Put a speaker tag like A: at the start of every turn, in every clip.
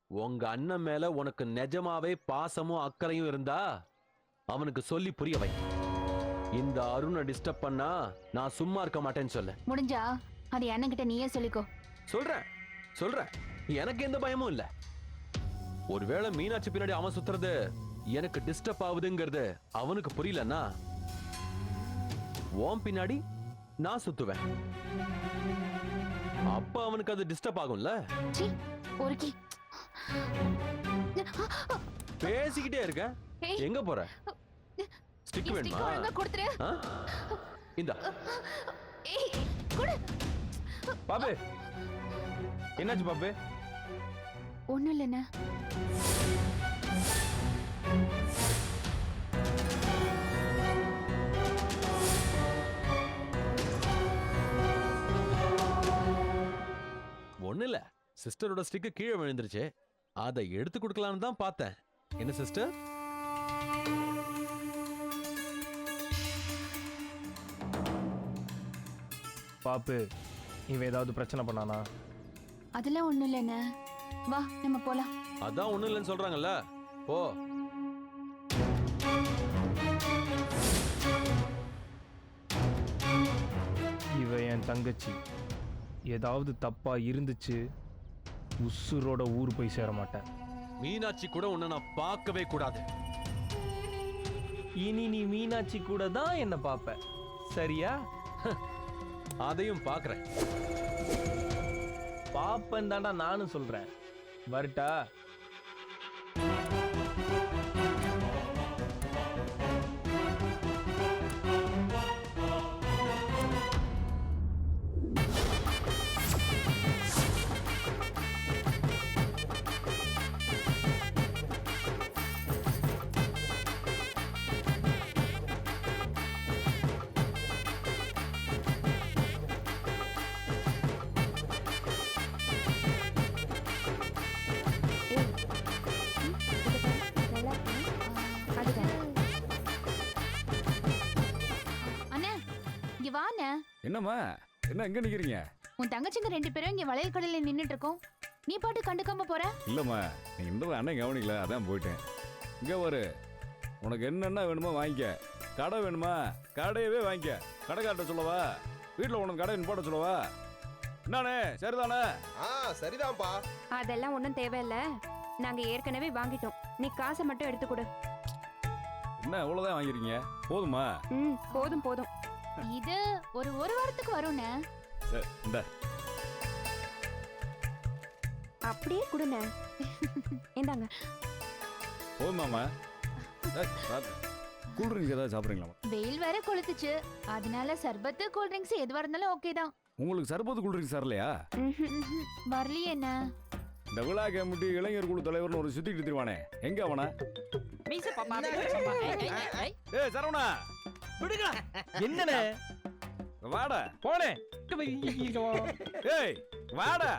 A: உங்க அண்ணன் மேல உனக்கு நிஜமாவே பாசமும் அக்கறையும் இருந்தா அவனுக்கு சொல்லி புரிய வை. இந்த அருணை டிஸ்டர்ப் பண்ணா நான் சும்மா இருக்க மாட்டேன்னு சொல்ல.
B: முடிஞ்சா அது அண்ணன் கிட்ட நீயே சொல்லிக்கோ.
A: சொல்றேன் எனக்கு எந்த பயமும் இல்ல. ஒருவேளை மீனாட்சி பின்னாடி அவன் சுத்துறது எனக்கு டிஸ்டர்ப் ஆகுதுங்கிறது அவனுக்கு புரியலன்னா உன் பின்னாடி நான் சுத்துவேன். அப்ப அவனுக்கு அது டிஸ்டர்ப் ஆகும்ல.
B: ஒருக்கி
A: பேசிக்கிட்டே இருக்க. எங்க போற? ஸ்டிக் வேணுமா?
B: கொடுத்துரு.
A: இந்தா.
C: பாபு, என்னாச்சு பாபு?
B: ஒண்ணும் இல்லைண்ணா.
A: ஒண்ணு இல்ல, சிஸ்டரோட ஸ்டிக் கீழே விழுந்துருச்சு. அதை எடுத்து கொடுக்கலான்னு தான் பார்த்தேன். என்ன சிஸ்டர்?
C: பாப்பு, இவன் ஏதாவது பிரச்சனை பண்ணானா?
B: அதெல்லாம் ஒண்ணும் இல்லைண்ணா. வா நம்ம போலாம்.
A: அதான் ஒண்ணும் இல்லைன்னு சொல்றாங்கல்ல, போ.
C: இவ என் தங்கச்சி. ஏதாவது தப்பா இருந்துச்சு உசுரோட ஊர் போய் சேர மாட்டேன்.
A: மீனாட்சி கூட உன்னை நான் பார்க்கவே கூடாது.
C: இனி நீ மீனாட்சி கூட தான் என்ன பாப்ப, சரியா?
A: அதையும் பாக்குறேன்.
C: பாப்பன் தாண்டா நானும் சொல்றேன். வரட்டா?
D: என்னம்மா, என்ன எங்க நிக்கிறீங்க?
B: உன் தங்கச்சிங்க 2 பேரும் இங்க வளையல் கடையில நின்னுட்டு இருக்கோம். நீ பாட்டு கண்டுக்காம போற?
D: இல்லம்மா, நீ இந்த அண்ணன் கவனிக்கல, அதான் போயிட்டேன். இங்க வரு, உனக்கு என்னென்ன வேணுமோ வாங்கிக்க. கடை வேணுமா, கடையவே வாங்கிக்க. கடைக்கார்ட்ட சொல்லவா? வீட்டுல உனக்கு கடை போட சொல்லவா? என்னண்ணே, சரிதானே?
E: சரிதான்ப்பா.
F: அதெல்லாம் ஒன்றும் தேவையில்ல, நாங்க ஏற்கனவே வாங்கிட்டோம். நீ காசை மட்டும் எடுத்து கொடு.
D: என்ன இவ்வளவுதான் வாங்கிருக்கீங்க? போதுமா?
F: போதும் போதும்.
B: இது ஒரு வாரத்துக்கு வரும்னே.
D: சரி, இந்த
F: அப்படியே கொடுங்க. இந்தாங்க.
D: போதுமாமா? கூல் ட்ரிங்க்ஸ் ஏதாவது சாப்பிட்றீங்களா?
B: வெயில் வேற கொளுத்துச்சு, அதனால சர்பத்து கூல் ட்ரிங்க்ஸ் எதுவா இருந்தாலும் ஓகே தான்.
D: உங்களுக்கு சர்பத்து கூல் ட்ரிங்க்ஸ் தரலையா?
B: வரலையே என்ன.
D: இந்த விழா கமிட்டி இளைஞர் குழு தலைவர்னு ஒரு சுத்திட்டு திருவானே, எங்க அவனா? ஏய் சரவணா,
C: என்னண்ணே?
D: வாடா.
C: போனே.
D: ஏய் வாடா.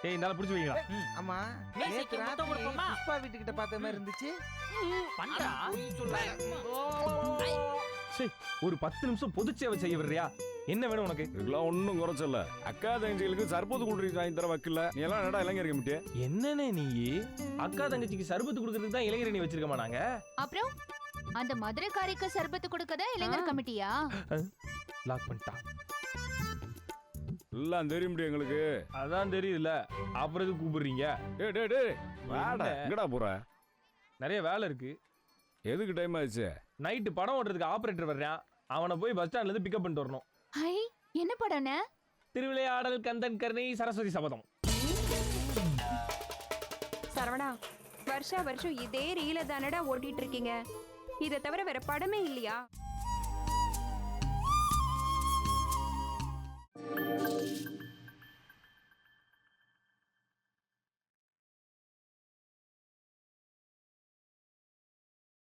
C: ஏய் இந்தால புடிச்சு வைங்களா?
G: ஆமா, நேத்து ராத்திரி புஷ்பா வீட்டுக்கிட்ட பார்த்த மாதிரி இருந்துச்சு.
C: ஒரு 10 நிமிஷம் பொதுச்சேவை செய்ய விடுறியா? என்ன வேணும் உனக்கு?
D: இதெல்லாம் ஒன்றும் குறைச்சல. அக்கா தங்கச்சிகளுக்கு சர்பத்து குடிச்சு வாங்கி தர வைக்கல. நீ எல்லாம் என்னடா இளைஞர் கமிட்டி?
C: என்னண்ணே நீ? அக்கா தங்கச்சிக்கு சர்பத்து கொடுக்கறதுக்கு தான் இளைஞரணி வச்சிருக்கமா நாங்க?
B: அப்புறம் அந்த மதுரைக்காரிக்கு சர்பத்து கொடுக்கதா இளைஞர் கமிட்டியா?
C: லாக் பண்ணிட்டா.
D: எல்லாம் தெரியும் எங்களுக்கு.
C: அதான் தெரியுதுல, அப்புறம் எதுக்கு கூப்பிடுறீங்க?
D: டேய் டேய் டேய், வாடா. எங்கடா போற?
C: நிறைய வேலை இருக்கு.
D: எதுக்கு டைம் ஆச்சு?
C: நைட்டு படம் ஓட்டுறதுக்கு ஆபரேட்டர் வர்றான். அவனை போய் பஸ் ஸ்டாண்ட்ல இருந்து பிக்கப் பண்ணிட்டு வரணும்.
B: ஹை, என்ன படம்னே?
C: திருவிளையாடல் கந்தன் கருணை சரஸ்வதி சபதம்.
F: சரவணா, வருஷம் இதே ரீல தானடா ஓட்டிட்டு இருக்கீங்க. இதை தவிர வேற படமே இல்லையா?